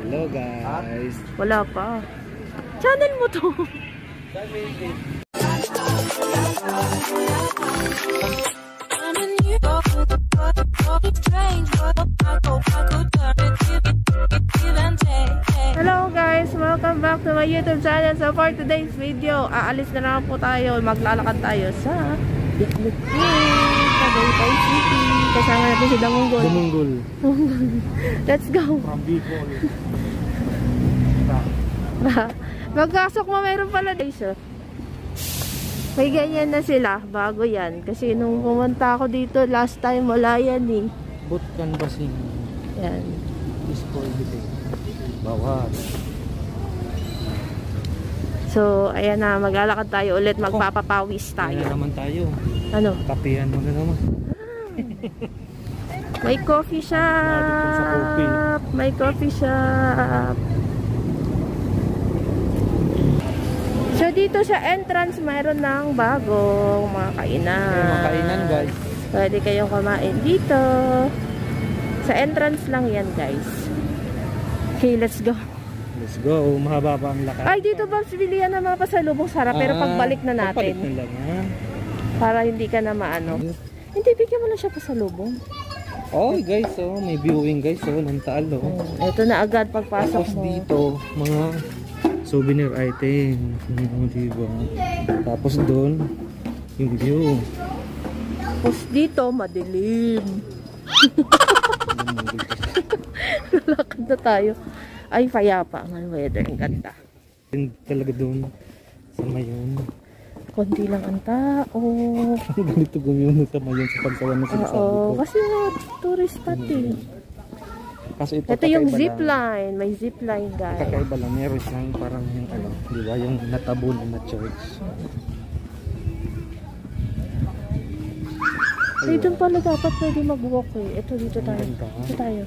Hello guys. Wala pa. Channel mo to. Hello guys, welcome back to my YouTube channel. So for today's video, aalis na naman po tayo. Maglalakad tayo sa Picnic Tagaytay City. Kasama natin si Damunggol. Damunggol. Let's go. From Bicol. Magkasok mo, meron pala guys. May ganyan na sila, bago yan. Kasi nung pumunta ako dito last time, wala yan eh. Boot canvassing. Yan. Is for the bawal. So, ayan na, maglalakad tayo ulit, magpapapawis tayo. Ayan naman tayo. Ano? Kapihan mo na naman. May coffee shop. May coffee shop. So, dito sa entrance, mayroon ng bagong mga kainan. May mga kainan guys. Pwede kayong kumain dito. Sa entrance lang yan guys. Okay, let's go. Let's go. Mahaba pa ang lakad. Ay, dito ba bilihan ng mga pasalubong sarap, pero pagbalik na natin. Pagbalik na lang ha. Para hindi ka na maano. Hindi, bigyan mo lang siya pasalubong. Oh guys, oh, may viewing guys, oh, ng Taal, oh. Ito na agad pagpasok tapos mo. dito, mga souvenir item. Diba? Tapos doon, yung view. Tapos dito, madilim. Lalakad na tayo. Ay, payapa ang weather. Ang ganda. Talaga doon. Sa Mayon. Konti lang ang tao. Ganito gawin sa Mayon sa pagsawa na sinasabi ko. Oo, kasi tourist spot eh. Kasi ito yung zipline. May zipline guys. Kakaiba lang. Meron siyang parang yung ano, di ba? Yung natabunan na church. Ay, doon pala dapat pwede mag-walk eh. Ito, dito tayo. Dito tayo.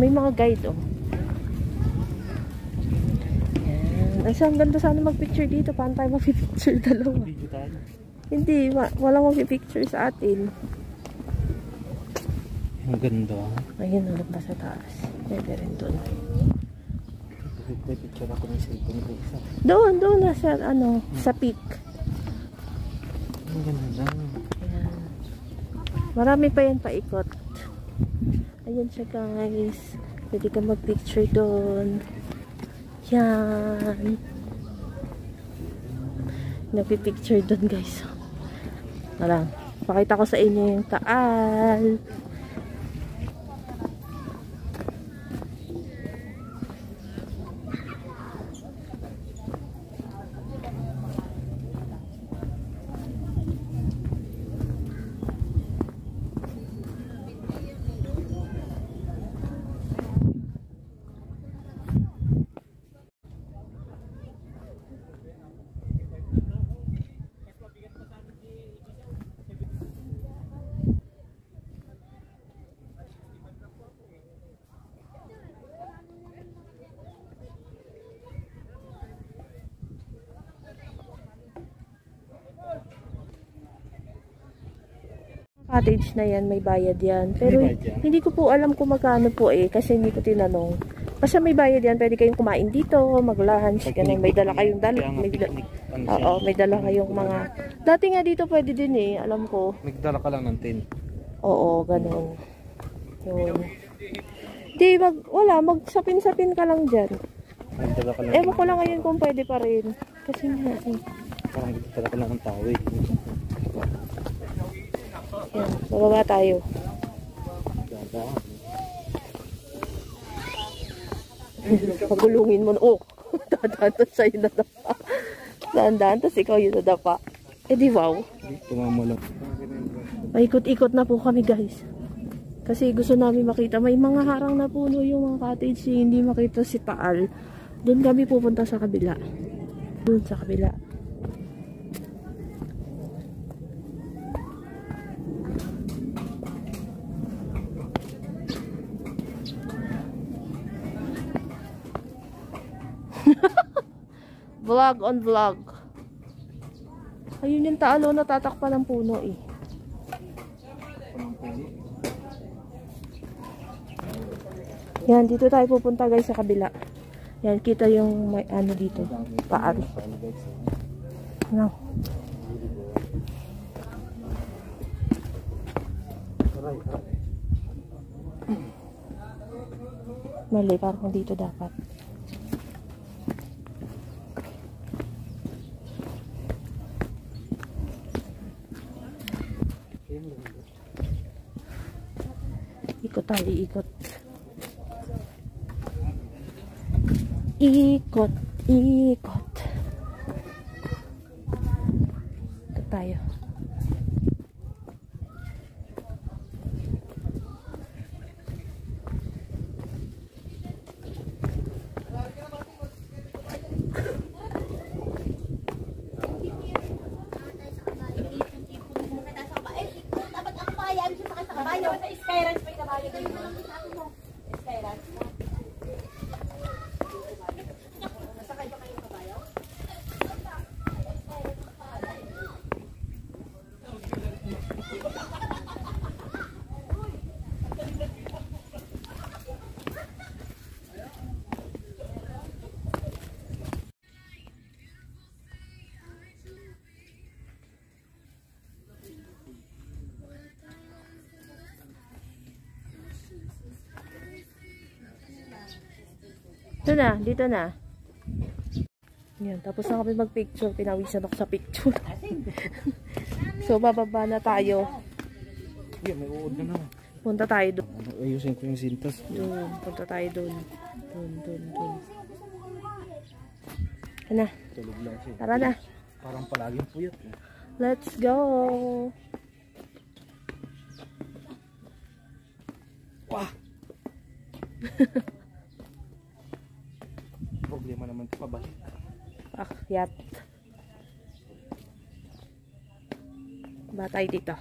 May mga guide oh. Yan. Ay, ang ganda sana mag-picture dito. Paano tayo mag-picture dalawa? Hindi, walang mag-picture sa atin. Ang ganda. Ayun, ulit pa sa taas. Pwede rin doon. May picture ako ng cellphone ko isa. Doon nasa, ano, sa peak. Ang ganda. Ayan. Marami pa yan paikot. Ayan siya guys. Pwede ka mag-picture doon. Yan. Nagpipicture doon guys. Wala. Pakita ko sa inyo yung Taal. Cottage na yan, may bayad yan. Pero hindi ko po alam kung magkano po eh, kasi hindi ko tinanong. Basta may bayad yan, pwede kayong kumain dito, mag-lunch, ganun. May dala kayong may dala kayong mga... Dati nga dito pwede din eh, alam ko. Nagdala ka lang ng tin. Oo, ganun. Yun. Di, magsapin-sapin ka lang dyan. Nagdala ka lang. Ewan ko lang ngayon kung pwede pa rin. Kasi nga eh. Parang nagdala ka lang ng tawid. Yan, bababa tayo. Pagulungin mo na. Oh, dadaan to sa'yo na dapa. Daan-daan, tapos ikaw yung nadapa. Eh di wow. Tumama lang. Paikot-ikot na po kami guys. Kasi gusto namin makita. May mga harang na puno yung mga cottage. Hindi makita si Taal. Doon kami pupunta sa kabila. Doon sa kabila. Vlog on vlog. Ayun yung Taal, natatakpan ng puno eh. Yan, dito tayo pupunta guys sa kabila. Yan, kita yung may ano dito. Paari. No. Mali, parang dito dapat. Ikot tayo, ikot. Ikot, ikot. Ikot tayo. Ito na, dito na. Yan, tapos na kami mag-picture. Pinawisan ako sa picture. So, bababa na tayo. Yeah, may uod na naman. Punta tayo doon. Ayusin ko yung sintas. Doon, punta tayo doon. Doon. Ano? Tulog lang siya. Tara na. Parang palaging puyat. Let's go! Wah! Problema naman ito pabalik. Akyat. Ba tayo dito?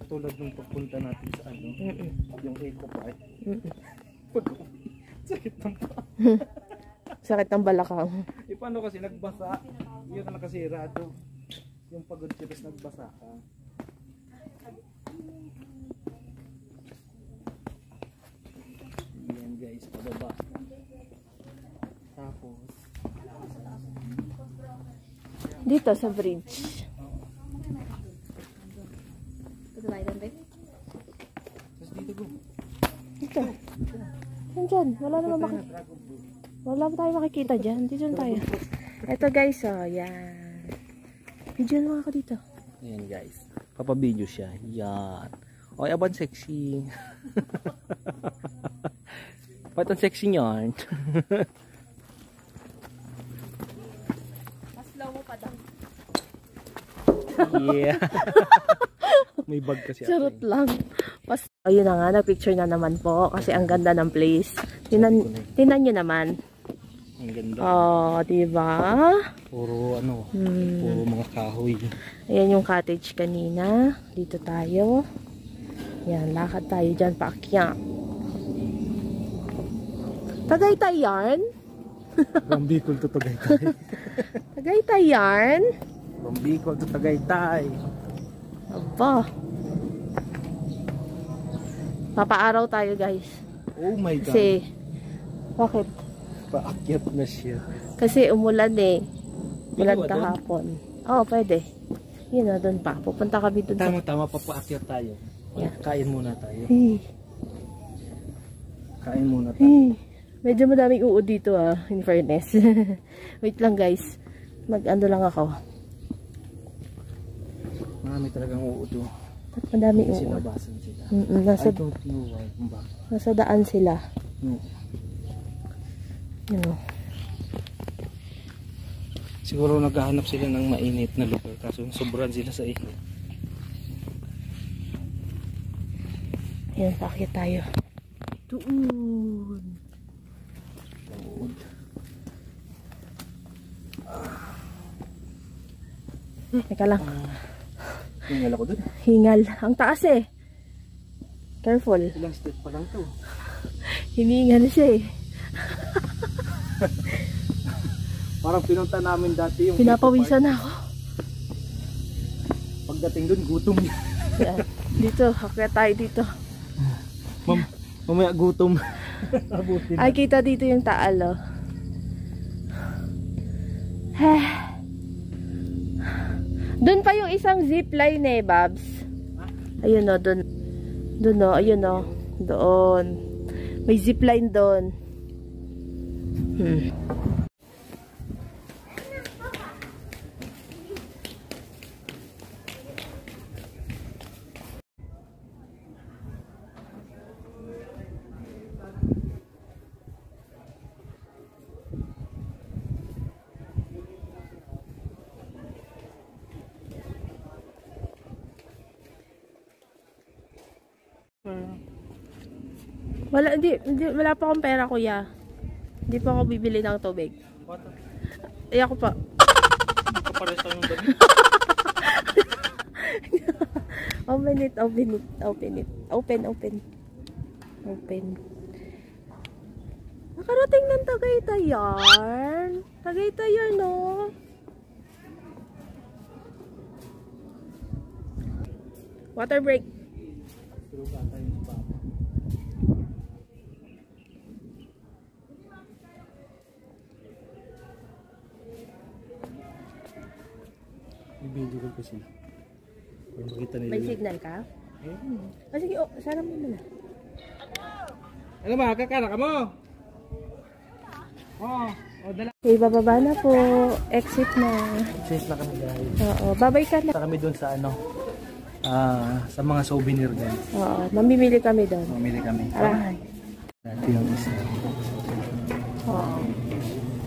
Tulad nung pagpunta natin sa ano, yung Eco Park. Sakit ng paa. Sakit ng balakang. Eh paano kasi nagbasa? Yun na nakasira to. Yung pagod chips nagbasa ka. Yan guys, pababa. Tapos Dito sa bridge. tapos dito go. Dito. Yan dyan. Wala pa tayo makikita dyan. Dito tayo. Ito guys, oh. Yan. Video na ako dito. Ayan guys. Papabideo siya. Yan. O, aban sexy. Patang sexy nyan. Mas low mo pa daw. Yeah. May bag kasi Charot ako. lang. Ayun na nga, nag-picture na naman po. Kasi ang ganda ng place. Tinan nyo naman. Ang ganda. Oh, diba? Puro ano, puro mga kahoy. Ayan yung cottage kanina. Dito tayo. Yan, lakad tayo dyan paakyat. Tagaytay yarn? From Bicol to Tagaytay. Tagaytay yarn? From Bicol to Tagaytay. Aba. Papaaraw tayo guys. Oh my God. Kasi, bakit? Paakyat na siya. Kasi umulan eh. Umulan Pwede ba kahapon. Oo, pwede. Yun na, doon pa. Pupunta kami doon. Tama-tama, papaakyat tayo. Yeah. Kain muna tayo. Hey. Kain muna tayo. Hey. Medyo madaming uod dito ah, in fairness. Wait lang guys. Mag-ano lang ako. Marami talagang uuto. Ba't madaming uod? Sinabasan sila. Nasa, I don't know why. Kung bakit. nasa daan sila. No. You know. Siguro naghahanap sila ng mainit na lugar. Kaso sobrang sila sa init. Ayan, pakit tayo. Doon. Uod. Teka lang. Hingal ako dun. Hingal. Ang taas eh. Careful. Ilang step pa lang to. Hiningal siya eh. Parang pinunta namin dati yung Pinapawisan ako. pagdating dun, gutom. Yan. Dito, akyat tayo dito. Mamaya gutom. Abutin. Ay, kita dito yung taal, oh. Doon pa yung isang zipline eh, Babs. Ayun, oh, doon. Doon, oh, ayun, oh. Doon. May zipline doon. Wala pa akong pera, kuya. Hindi pa ako bibili ng tubig. Ay, ako pa. Kapares tayo ng dami. Open it, open it, open it. Open. Nakarating ng Tagaytayan. Tagaytayan, no? Water break. Video ko kasi. Para makita nila. May signal ka? Sige, sana mo muna. Ano ba? Kakara ka mo? Dala. Okay, bababa na po. Exit na. Exit na kami guys. Oo, babay ka na. Kami doon sa sa mga souvenir guys. Oo, mamimili kami doon. Mamili kami. Aray. Dati yung isa. Oo.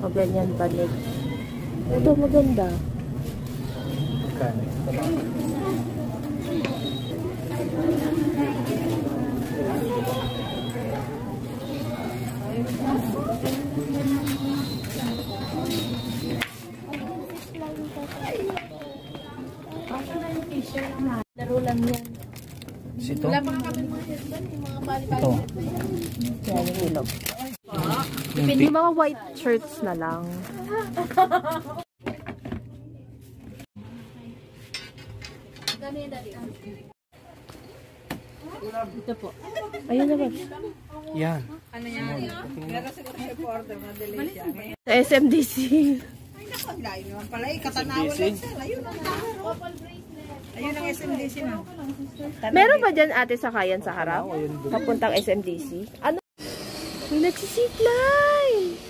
O ganyan balik. Ito maganda. Kani. Laro lang yan. Sito? Wala pa kami mga headband, yung mga bali-bali. Ito. Yan yung ilog. Yung mga white shirts na lang. Ito po. Ayun na ba? Yan. Ano yan? Meron siguro siya po order, madali siya. Sa SMDC. Ay, naku, layo naman pala. Katanawan lang siya. Ayun ang ayun ang SMDC na. Meron ba dyan ate sakayan sa harap? Papuntang SMDC? Ano? May nagsisipline!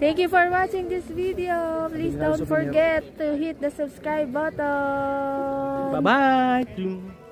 Thank you for watching this video. Please don't forget to hit the subscribe button. Bye-bye!